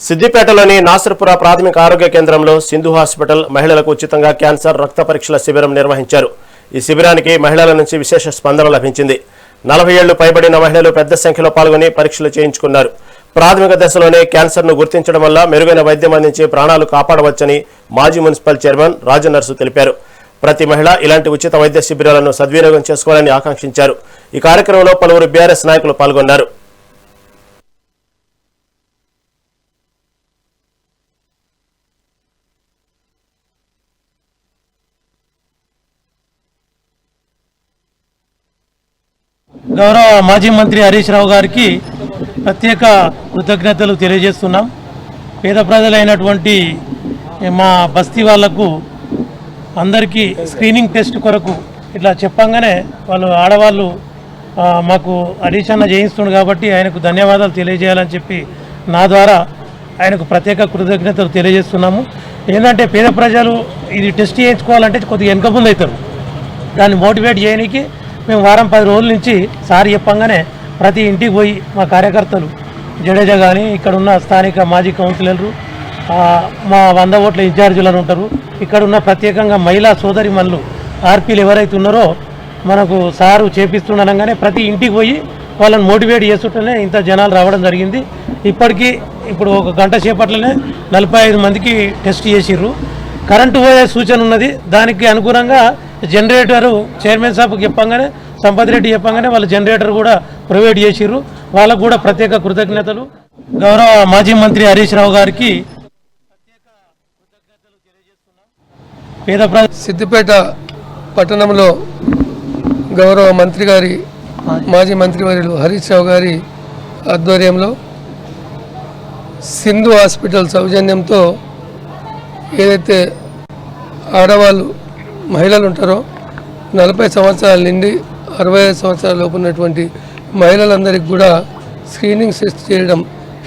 సిద్దిపేటలోని నాసర్పుర ప్రాథమిక ఆరోగ్య కేంద్రంలో సింధు హాస్పిటల్ మహిళలకు ఉచితంగా క్యాన్సర్ రక్త పరీక్షల శిబిరం నిర్వహించారు. ఈ శిబిరానికి మహిళల నుంచి విశేష స్పందన లభించింది. 40 ఏళ్లు పైబడిన మహిళలు పెద్ద సంఖ్యలో పాల్గొని పరీక్షలు చేయించుకున్నారు. ప్రాథమిక దశలోనే క్యాన్సర్ను గుర్తించడం వల్ల మెరుగైన వైద్యం అందించి ప్రాణాలు కాపాడవచ్చని మాజీ మున్సిపల్ చైర్మన్ రాజనర్సు తెలిపారు. ప్రతి మహిళ ఇలాంటి ఉచిత వైద్య శిబిరాలను సద్వినియోగం చేసుకోవాలని ఆకాంక్షించారు. ఈ కార్యక్రమంలో పలువురు బీఆర్ఎస్ నాయకులు పాల్గొన్నారు. గౌరవ మాజీ మంత్రి హరీష్ రావు గారికి ప్రత్యేక కృతజ్ఞతలు తెలియజేస్తున్నాం. పేద ప్రజలైనటువంటి మా బస్తీ వాళ్లకు అందరికీ స్క్రీనింగ్ టెస్ట్ కొరకు ఇట్లా చెప్పంగానే వాళ్ళు ఆడవాళ్ళు మాకు హరీష్ అన్న చేయిస్తుండు కాబట్టి ఆయనకు ధన్యవాదాలు తెలియజేయాలని చెప్పి నా ద్వారా ఆయనకు ప్రత్యేక కృతజ్ఞతలు తెలియజేస్తున్నాము. ఏంటంటే పేద ప్రజలు ఇది టెస్ట్ చేయించుకోవాలంటే కొద్దిగా వెనుక ముందు అవుతారు. దాన్ని మోటివేట్ చేయడానికి మేము వారం 10 రోజుల నుంచి సార్ చెప్పంగానే ప్రతి ఇంటికి పోయి మా కార్యకర్తలు జడేజా కానీ ఇక్కడ ఉన్న స్థానిక మాజీ కౌన్సిలర్లు మా 100 ఓట్ల ఇన్ఛార్జీలను ఉంటారు. ఇక్కడ ఉన్న ప్రత్యేకంగా మహిళా సోదరిమణులు ఆర్పీలు ఎవరైతే ఉన్నారో మనకు సారు చేపిస్తుండనగానే ప్రతి ఇంటికి పోయి వాళ్ళని మోటివేట్ చేస్తుంటేనే ఇంత జనాలు రావడం జరిగింది. ఇప్పుడు 1 గంట సేపట్లోనే 45 మందికి టెస్ట్ చేసిర్రు. కరెంటు పోయే సూచన ఉన్నది. దానికి అనుగుణంగా జనరేటరు చైర్మన్ సాబ్కి చెప్పంగానే సంపత్ రెడ్డి చెప్పంగానే వాళ్ళ జనరేటర్ కూడా ప్రొవైడ్ చేసిర్రు. వాళ్ళకు కూడా ప్రత్యేక కృతజ్ఞతలు. గౌరవ మాజీ మంత్రి హరీష్ రావు గారికి ప్రత్యేక కృతజ్ఞతలు తెలియజేస్తున్నాం. సిద్దిపేట పట్టణంలో గౌరవ మంత్రి గారి మాజీ మంత్రివర్యులు హరీష్ రావు గారి ఆధ్వర్యంలో సింధు హాస్పిటల్ సౌజన్యంతో ఏదైతే ఆడవాళ్ళు మహిళలు ఉంటారో 40 సంవత్సరాల నుండి 65 సంవత్సరాల లోపు ఉన్నటువంటి మహిళలందరికీ కూడా స్క్రీనింగ్ టెస్ట్ చేయడం,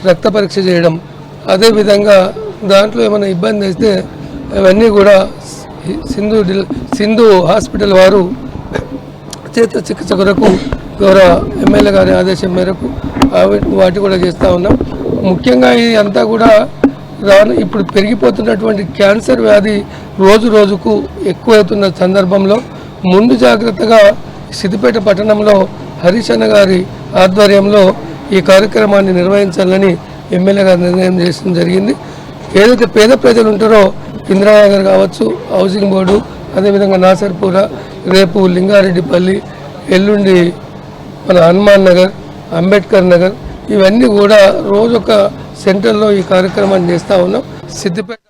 రక్త పరీక్ష చేయడం, అదేవిధంగా దాంట్లో ఏమైనా ఇబ్బంది అయితే అవన్నీ కూడా సింధు హాస్పిటల్ వారు చేత చికిత్స కొరకు గౌరవ ఎమ్మెల్యే గారి ఆదేశం మేరకు వాటి కూడా చేస్తూ ఉన్నాం. ముఖ్యంగా ఇది అంతా కూడా ఇప్పుడు పెరిగిపోతున్నటువంటి క్యాన్సర్ వ్యాధి రోజు రోజుకు ఎక్కువవుతున్న సందర్భంలో ముందు జాగ్రత్తగా సిద్దిపేట పట్టణంలో హరీష్ అన్న గారి ఆధ్వర్యంలో ఈ కార్యక్రమాన్ని నిర్వహించాలని ఎమ్మెల్యే గారు నిర్ణయం చేయడం జరిగింది. ఏదైతే పేద ప్రజలు ఉంటారో ఇందిరానగర్ కావచ్చు, హౌసింగ్ బోర్డు, అదేవిధంగా నాసర్పుర, రేపు లింగారెడ్డిపల్లి, ఎల్లుండి మన హనుమాన్ నగర్, అంబేద్కర్ నగర్, ఇవన్నీ కూడా రోజొక సెంటర్లో ఈ కార్యక్రమాన్ని చేస్తూ ఉన్నాం. సిద్దిపేట